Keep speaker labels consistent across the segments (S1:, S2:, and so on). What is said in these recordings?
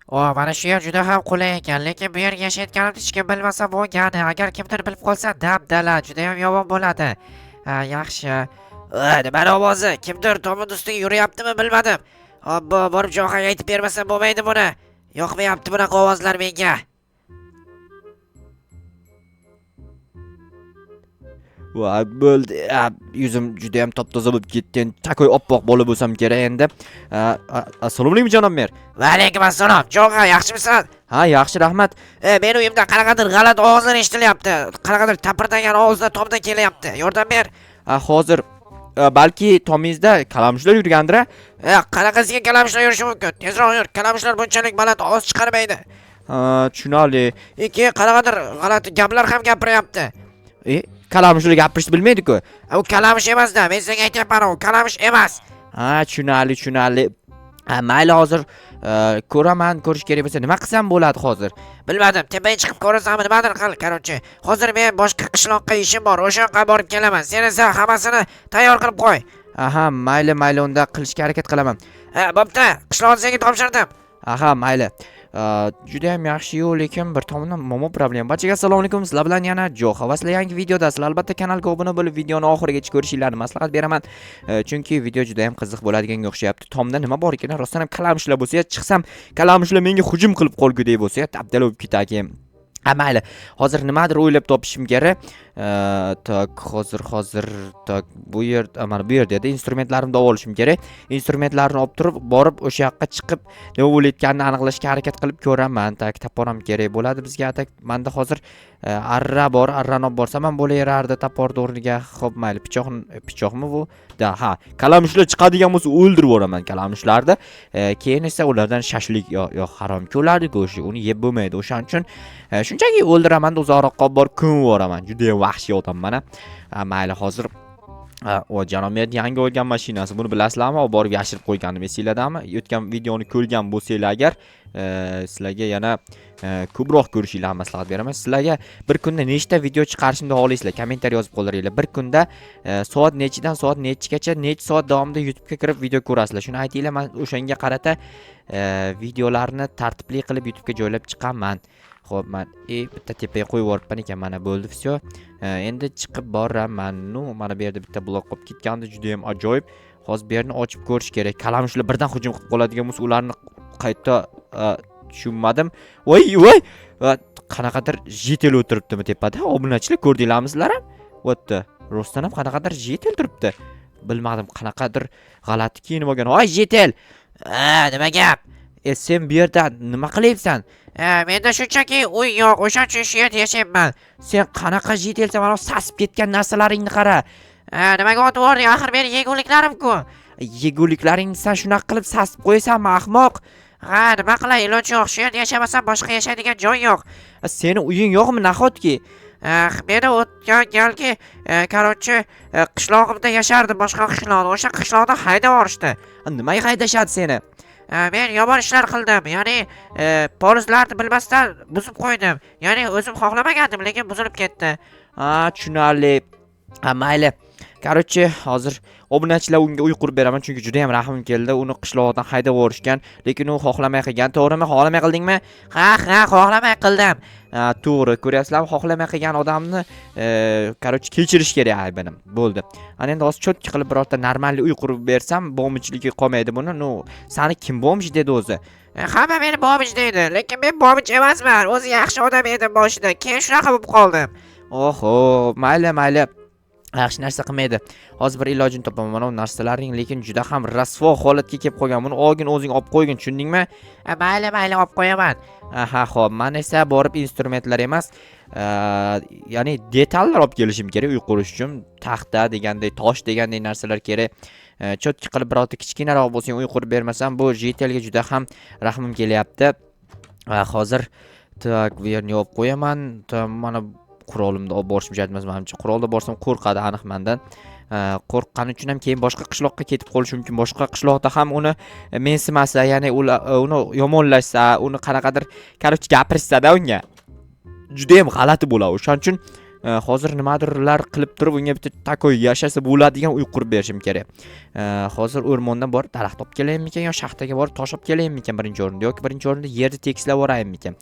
S1: O, mana shu yer juda ham qulay ekan, lekin bu yerga yashayotganimni hech kim bilmasa bo'lgani. Agar kimdir bilib qolsa, dabdala, juda ham yomon bo'ladi. Ha, yaxshi. Nimani ovozi? Kimdir tomni ustiga yuryaptimi bilmadim. Obbo, borib Jo'xaga aytib bermasa bo'lmaydi buni. Yoqmayapti bunaqa ovozlar menga.
S2: Va bo'ldi. Yuzim juda ham top-toza bo'lib ketdi. Takoy oppoq bo'lib bo'lsam kerak endi. Assalomu alaykum janob mer.
S1: Va alaykum assalom. Jo'xa, yaxshimisan?
S2: Ha, yaxshi, rahmat.
S1: Men uyimda qanaqadir g'alati ovozlar eshitilyapti. Qanaqadir tapirdagan ovozlar tomdan kelyapti. Yordam ber.
S2: Hozir balki tomingizda kalamushlar yurgandir.
S1: Qanaqasiga kalamushlar yurishi mumkin? Tezroq yur. Kalamushlar bunchalik baland ovoz chiqarmaydi.
S2: Tushunali.
S1: Keyin qanaqadir g'alati gaplar ham gapiryapti.
S2: Kalamushlar gapirishni bilmaydi-ku.
S1: U kalamush emas-da. Men senga aytyapman, u kalamush emas.
S2: Tushunali. Mayli, hozir ko'raman, ko'rish kerak bo'lsa nima qilsam bo'ladi hozir?
S1: Bilmadim, tepaga chiqib ko'rasanmi, nimadir qil, qarochi. Hozir men boshqa qishloqqa ishim bor, o'sha yoqqa borib kelaman. Sen esa hammasini tayyor qilib qo'y.
S2: Mayli, unda qilishga harakat qilaman.
S1: Bo'pti, qishloqni senga topshirdim.
S2: Mayli. Juda ham yaxshi-yu, lekin bir tomondan muammo problem. Barchaga assalomu alaykum. Sizlar bilan yana Jo'xa va sizlar yangi videoda. Sizlar albatta kanalga obuna bo'lib, videoni oxirigacha ko'rishingizni maslahat beraman. Chunki video juda ham qiziq bo'ladiganga o'xshayapti. Tomda nima bor ekan? Rostdan ham kalamushlar bo'lsa, chiqsam kalamushlar menga hujum qilib qolgudek bo'lsa, dabdala bo'lib ketakim. Mayli. Hozir nimadir o'ylab topishim kerak. Hozir bu yer, mana bu yerda instrumentlarimni olib olishim kerak. Instrumentlarni olib turib, borib o'sha yoqqa chiqib, nima bo'layotganini aniqlashga harakat qilib ko'raman. Taporam kerak bo'ladi bizga. Menda hozir arra bor, arrani olib borsam ham bo'laverardi taporni o'rniga. Xo'p, mayli, pichoqmi bu? Kalamushlar chiqadigan bo'lsa o'ldirib yuboraman kalamushlarni. Keyin esa ulardan shashlik yo harom ko'ladi go'shti, uni yeb bo'lmaydi. O'shaning uchun shunchaki o'ldiraman, uzoqroqqa borib ko'mib yuboraman. Juda ham vahshiy odamman. Mayli, hozir janob mer yangi olgan mashinasi. Buni bilasizlarmi? Olib borib yashirib qo'ygandim. Esinglardami? O'tgan videoni ko'rgan bo'lsanglar agar, sizlarga yana ko'proq ko'rishinglarni maslahat beraman. Sizlarga bir kunda nechta video chiqarishimni xohlaysizlar? Kommentariy yozib qoldiringlar. Bir kunda soat nechidan soat nechigacha, necha soat davomida YouTube'ga kirib video ko'rasizlar. Shuni aytinglar, men o'shanga qarata videolarni tartibli qilib YouTube'ga joylab chiqaman. Xo'p, men bitta tepaga qo'yib yuboribman ekan, mana bo'ldi, всё. Endi chiqib boraman. Mana bu yerda bitta blok qolib ketgandi, juda ham ajoyib. Hozir bu yerni ochib ko'rish kerak. Kalamushlar birdan hujum qilib qoladigan bo'lsa, ularni qayta tushunmadim. Voy, qanaqadir jitel o'tiribdimi tepada? Obunachilar ko'rdinglarmi sizlar ham? O'tdi. Rostdan ham qanaqadir jitel turibdi. Bilmadim, qanaqadir g'alati kiyinib olgan. Voy, jitel.
S1: Nima gap?
S2: Sen bu yerda nima qilyapsan?
S1: Menda shunchaki uy yo'q, o'shaning uchun shu yerda yashayapman.
S2: Sen qanaqa jitelsan, mana sasib ketgan narsalaringni qara.
S1: Nimaga otib yubording? Axir meni yeguliklarim-ku.
S2: Yeguliklaringni sen shunaqa qilib sasib qo'ysanmi, ahmoq?
S1: Nima qilay, iloji yo'q. Shu yerda yashamasam boshqa yashaydigan joy yo'q.
S2: Seni uying yo'qmi, nahotki?
S1: Meni o'tgan qarochi qishlog'imda yashardim, boshqa qishloqda. O'sha qishloqda haydab yuborishdi.
S2: Nimaga haydashadi seni?
S1: Men yomon ishlar qildim. Ya'ni polizlarni bilmasdan buzib qo'ydim. Ya'ni o'zim xohlamagandim, lekin buzilib ketdi.
S2: Tushunarli. Mayli. Qarochi, hozir obunachilar unga uy qurib beraman, chunki juda ham rahmim keldi. Uni qishloqdan haydab yuborishgan, lekin u xohlamay qilgan. To'g'rimi? Xohlamay qildingmi?
S1: Ha, xohlamay qildim.
S2: To'g'ri, ko'ryapsizlarmi? Xohlamay qilgan odamni qarochi kechirish kerak aybini. Bo'ldi. Ana endi hozir cho'tki qilib birorta normal uy qurib bersam, bomichligi qolmaydi buni. Sani kim bomich dedi o'zi?
S1: Hamma meni bomich deydi, lekin men bomich emasman. O'zi yaxshi odam edim boshida. Keyin shunaqa bo'lib qoldim.
S2: Oho, mayli. Yaxshi narsa qilmaydi. Hozir bir ilojini topaman. Mana bu narsalaring lekin juda ham rasvo holatga kelib qolgan. Buni o'zing olib qo'ygin, tushundingmi?
S1: Mayli, olib qo'yaman.
S2: Xo'p, men esa borib instrumentlar emas, ya'ni detallar olib kelishim kerak uy qurish uchun. Taxta deganday, tosh deganday narsalar kerak. Cho'tki qilib birorta kichkinaroq bo'lsa, uy qurib bermasam, bu JTLga juda ham rahmim kelyapti. Hozir bu yerni olib qo'yaman. Mana qurolimni olib borishim kerak emas menimcha. Qurolda borsam qo'rqadi aniq mendan. Qo'rqqani uchun ham keyin boshqa qishloqqa ketib qolish mumkin. Boshqa qishloqda ham uni mensimasa, ya'ni uni yomonlashsa, uni qanaqadir qarochi gapirishsa-da unga juda ham g'alati bo'ladi. O'shaning uchun hozir nimadirlar qilib turib unga bitta takoy yashasa bo'ladigan uy qurib berishim kerak. Hozir o'rmondan borib daraxt olib kelaymikan yo shaxtaga borib tosh olib kelaymikan birinchi o'rinda yoki birinchi o'rinda yerni tekislab yuboraymikan.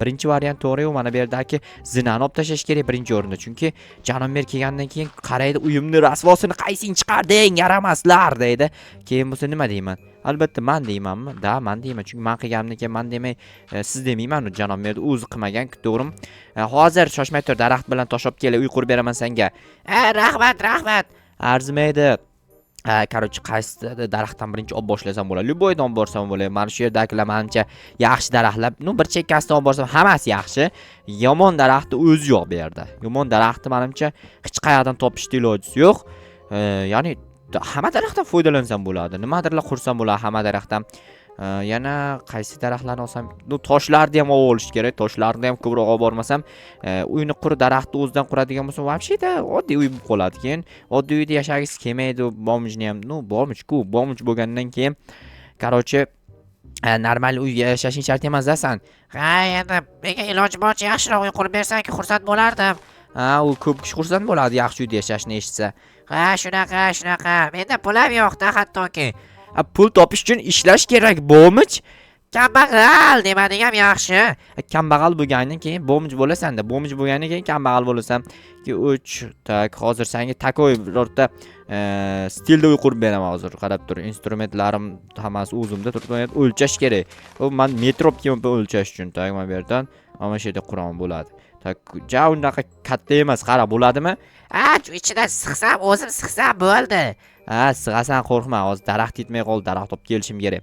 S2: Birinchi variant to'g'ri-yu, mana bu yerdagi zinani olib tashlash kerak birinchi o'rinda. Chunki janob kelgandan keyin qaraydi, uyimni rasvosini qaysing chiqarding, yaramaslar deydi. Keyin bo'lsa nima deyman? Albatta men deymanmi? Men deyman. Chunki men qilganimdan keyin men demay, siz demayman, janob merni o'zi qilmagan, to'g'rimi? Hozir shoshmay tur, daraxt bilan tosh olib kelib uy qurib beraman senga.
S1: Rahmat.
S2: Arzimaydi. Короче, qaysi daraxtdan birinchi olib boshlasam bo'ladi. Любойdan olib borsam bo'ladi. Mana shu yerdagilar menimcha yaxshi daraxtlar. Bir chekkasidan olib borsam hammasi yaxshi. Yomon daraxtni o'zi yo'q bu yerda. Yomon daraxtni menimcha hech qayerdan topishning ilojisi yo'q. Ya'ni hamma daraxtdan foydalansam bo'ladi. Nimadirlar qursam bo'ladi hamma daraxtdan. Yana qaysi daraxtlarni olsam, toshlarni ham olib olish kerak. Toshlarni ham ko'proq olib bormasam, uyni qurib daraxtni o'zidan quradigan bo'lsa, vobshida oddiy uy bo'lib qoladi. Keyin oddiy uyda yashagisi kelmaydi, bomijni ham, bomij-ku, bomij bo'lgandan keyin, короче, normal uy yashashing shart emas-da san.
S1: Endi menga iloji boricha yaxshiroq uy qurib bersang, xursand bo'lardim.
S2: U ko'p kishi xursand bo'ladi yaxshi uyda yashashni eshitsa.
S1: Shunaqa. Menda pulim yo'q-da hattoki.
S2: Pul topish uchun ishlash kerak, bomij.
S1: Kambag'al demadigam yaxshi.
S2: Kambag'al bo'lgandan keyin bomij bo'lasan-da. Bomij bo'lgandan keyin kambag'al bo'lasan. Ki 3 tak hozir senga takoy birorta stilda uy qurib beraman hozir. Qarab tur, instrumentlarim hammasi o'zimda turibdi. O'lchash kerak. Men metr olib kelib o'lchash uchun tak men bu yerdan mana shu yerda quraman bo'ladi. Tak ja unaqa katta emas, qara bo'ladimi?
S1: Ichidan siqsam, o'zim siqsam bo'ldi.
S2: Sig'asan, qo'rqma. Hozir daraxt yetmay qoldi, daraxt olib kelishim kerak.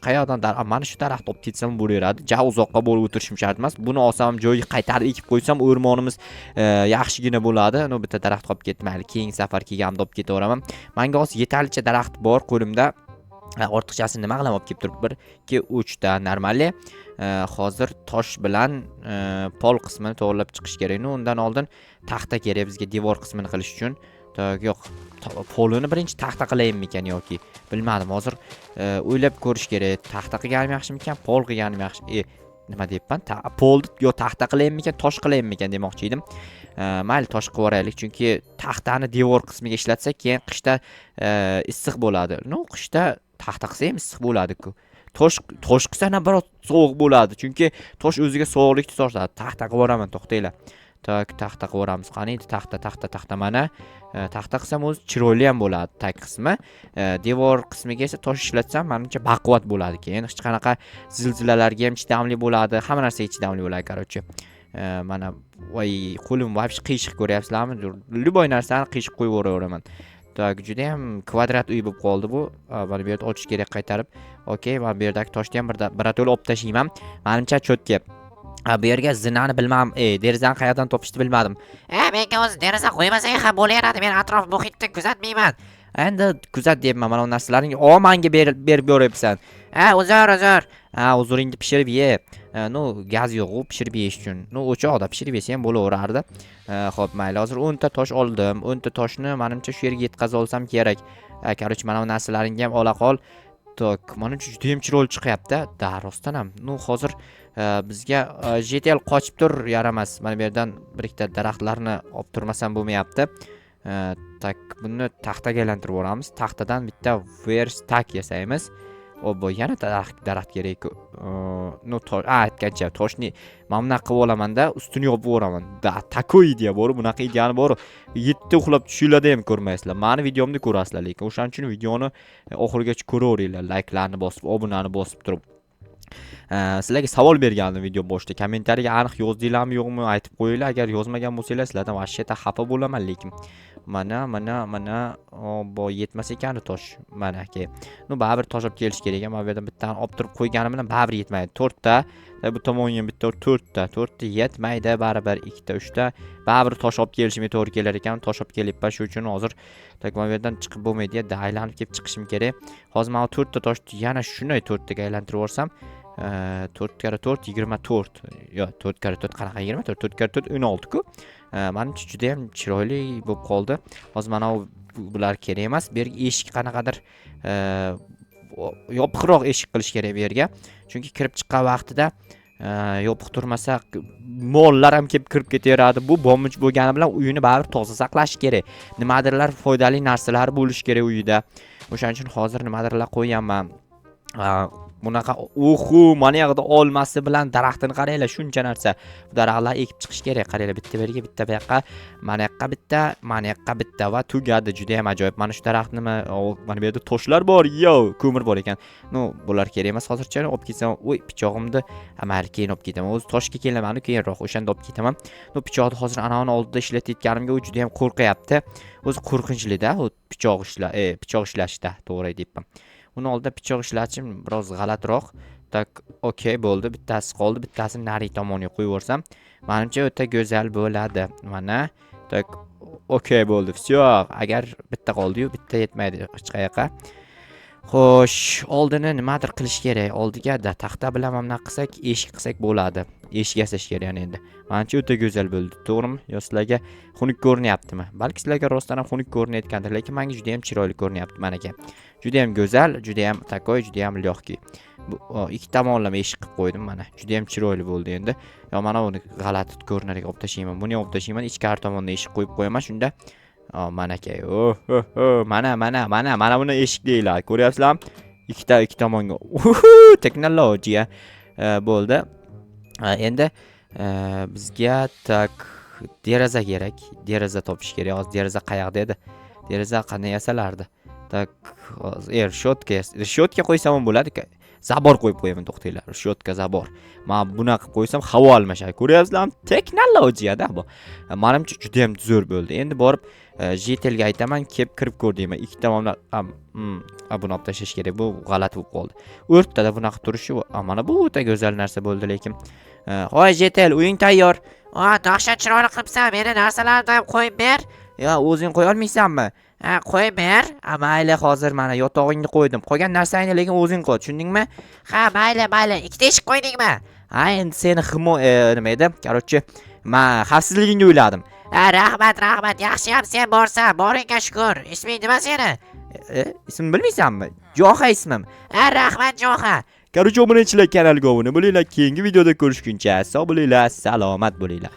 S2: Qayoqdan mana shu daraxt olib ketsam bo'laveradi. Ja uzoqqa bo'lib o'tirishim shart emas. Buni olsam joyiga qaytarib ekib qo'ysam, o'rmonimiz yaxshigina bo'ladi. Bitta daraxt olib ketmayli. Keyingi safar kelganimda olib ketaveraman. Menga hozir yetarlicha daraxt bor qo'limda. Ortiqchasini nima qilaman olib kelib turib 1, 2, 3 ta normali. Hozir tosh bilan pol qismini to'g'rilab chiqish kerak. Undan oldin taxta kerak bizga devor qismini qilish uchun. Yo'q, polini birinchi taxta qilaymikan yoki bilmadim. Hozir o'ylab ko'rish kerak. Taxta qilganim yaxshimikan, pol qilganim yaxshi. Nima deyapman? Polni yo taxta qilaymikan, tosh qilaymikan demoqchi edim. Mayli, tosh qilib yuboraylik, chunki taxtani devor qismiga ishlatsak, keyin qishda issiq bo'ladi. Qishda taxta qilsa ham issiq bo'ladi-ku. Tosh qilsa ham biroz sovuq bo'ladi, chunki tosh o'ziga sovuqlikni tortadi. Taxta qilib yuboraman, to'xtanglar. Taxta qilib yuboramiz. Qani, taxta mana. Taxta qilsam o'zi chiroyli ham bo'ladi tag qismi. Devor qismiga esa tosh ishlatsam, menimcha baquvvat bo'ladi. Keyin hech qanaqa zilzilalarga ham chidamli bo'ladi, hamma narsaga chidamli bo'ladi, короче. Mana voy qo'lim vobshe qiyshiq ko'ryapsizlarmi? Любой narsani qiyshiq qo'yib yuboraveraman. Juda ham kvadrat uy bo'lib qoldi bu. Mana bu yerda ochish kerak qaytarib. Okey, mana bu yerdagi toshni ham birato'la olib tashlayman. Menimcha cho'tka. Bu yerga zinani bilmam, derazani qayerdan topishni bilmadim.
S1: Menga o'zi deraza qo'ymasang ham bo'laveradi. Men atrof muhitni kuzatmayman.
S2: Endi kuzat deyapman, mana bu narsalarni menga berib beryapsan.
S1: Uzr.
S2: Uzuringni pishirib ye. Gaz yo'q-ku pishirib yeyish uchun. O'choqda pishirib yesa ham bo'laverardi. Xo'p, mayli. Hozir 10 ta tosh oldim. 10 ta toshni menimcha shu yerga yetkazib olsam kerak. Короче, mana bu narsalaringni ham ola qol. Mana juda ham chiroyli chiqyapti. Da, rostdan ham. Hozir bizga JTL qochib tur, yaramas. Mana bu yerdan bir ikkita daraxtlarni olib turmasam bo'lmayapti. Buni taxtaga aylantirib yuboramiz. Taxtadan bitta verstack yasaymiz. Yana daraxt kerak. Aytgancha toshni mana qilib olaman-da, ustini yopib yuboraman. Takoy ideya bor, bunaqa ideyani bor. 7 uxlab tushinglarda ham ko'rmaysizlar. Meni videomda ko'rasizlar, lekin o'shaning uchun videoni oxirigacha ko'raveringlar. Like'larni bosib, obunani bosib turib. Sizlarga savol bergandim video boshida. Kommentariyaga aniq yozdinglarmi yo'qmi aytib qo'yinglar. Agar yozmagan bo'lsanglar, sizlardan vashshata xafa bo'laman, lekin mana bo yetmas ekan tosh. Mana aka. Baribir tosh olib kelish kerak. Men bu yerdan bittani olib turib qo'yganim bilan baribir yetmaydi. 4 ta, bu tomonga bitta 4 ta. 4 ta yetmaydi, baribir 2 ta, 3 ta. Baribir tosh olib kelishim to'g'ri kelar ekan. Tosh olib kelyapman, shu uchun hozir men bu yerdan chiqib bo'lmaydi, aylanib kelib chiqishim kerak. Hozir men 4 ta toshni yana shunday 4 taga aylantirib yuborsam, 4x4 24. Yo'q, 4x4 qanaqa 24? 4x4 16 ku. Menimcha juda ham chiroyli bo'lib qoldi. Hozir mana bular kerak emas. Bu yerga eshik qanaqadir yopiqroq eshik qilish kerak bu yerga. Chunki kirib chiqqan vaqtida yopiq turmasa mollar ham kelib kirib ketaveradi. Bu bomich bo'lgani bilan uyini baribir toza saqlash kerak. Nimadirlar foydali narsalar bo'lishi kerak uyida. O'shaning uchun hozir nimadirlar qo'yganman. Bunaqa mana yoqda olmasi bilan daraxtini qaranglar, shuncha narsa. Bu daraxtlar ekib chiqish kerak. Qaranglar, bitta beriga, bitta bu yoqqa, mana yoqqa bitta, mana yoqqa bitta va tugadi. Juda ham ajoyib. Mana shu daraxt nima? Mana bu yerda toshlar bor, ko'mir bor ekan. Bular kerak emas hozircha. Olib ketsam, pichog'imni amal keyin olib ketaman. O'zi Toshga kelaman, keyinroq o'shanda olib ketaman. Pichoqni hozir ana oldida ishlatayotganimga u juda ham qo'rqyapti. O'zi qo'rqinchli-da, u pichoq ishlashda, to'g'ri deyapman. Uni oldida pichoq ishlashim biroz g'alatiroq. Tak, okey bo'ldi. Bittasi qoldi, bittasini nari tomoniga qo'yib yuborsam, menimcha o'ta go'zal bo'ladi. Mana, tak, okey bo'ldi. Всё, agar bitta qoldi-yu, bitta yetmaydi hech qayerga. Xo'sh, oldini nimadir qilish kerak. Oldiga taxta bilan mana qilsak, eshik qilsak bo'ladi. Eshik yasash kerak yana endi. Menimcha o'ta go'zal bo'ldi. To'g'rimi? Yo sizlarga xunuk ko'rinyaptimi? Balki sizlarga rostdan ham xunuk ko'rinayotgandir, lekin menga juda ham chiroyli ko'rinyapti mana aka. Juda ham go'zal, juda ham takoy, juda ham lyoqki. Bu ikki tomonlama eshik qilib qo'ydim mana. Juda ham chiroyli bo'ldi endi. Yo mana buni g'alati ko'rinarga olib tashlayman. Buni olib tashlayman, ichki tomondan eshik qo'yib qo'yaman, shunda mana aka. Mana buni eshik deyiladi. Ko'ryapsizlarmi? Ikki tomonga. Texnologiya bo'ldi. Endi bizga tak deraza kerak. Deraza topish kerak. Hozir deraza qayoqda edi? Deraza qanday yasalardi? Tak, reshotka qo'ysam ham bo'ladi. Zabor qo'yib qo'yaman, to'xtanglar. Reshotka, zabor. Men buni qilib qo'ysam havo almashadi. Ko'ryapsizlarmi? Texnologiyada bu. Menimcha juda ham zo'r bo'ldi. Endi borib JTLga aytaman, kelib kirib ko'r deyman. Ikki tomondan buni olib tashlash kerak. Bu g'alati bo'lib qoldi. O'rtada bunaqa turishi, mana bu o'ta go'zal narsa bo'ldi, lekin. Hoy JTL, uying tayyor.
S1: Dahshat chiroyli qilibsan. Meni narsalarni ham qo'yib ber.
S2: Yo, o'zing qo'ya olmaysanmi?
S1: Qo'yib ber.
S2: Mayli, hozir mana yotog'ingni qo'ydim. Qolgan narsangni lekin o'zing qo'y, tushundingmi?
S1: Mayli. Ikkita eshik qo'ydingmi?
S2: Endi seni nima edi? Короче, men xavfsizligingni o'yladim.
S1: Rahmat. Yaxshiyam sen borsan. Boringga shukr. Isming nima seni?
S2: Ismini bilmaysanmi? Joha ismim.
S1: Rahmat Joha.
S2: Короче, obunachilar kanalga obuna bo'linglar. Keyingi videoda ko'rishguncha sog' bo'linglar, salomat bo'linglar.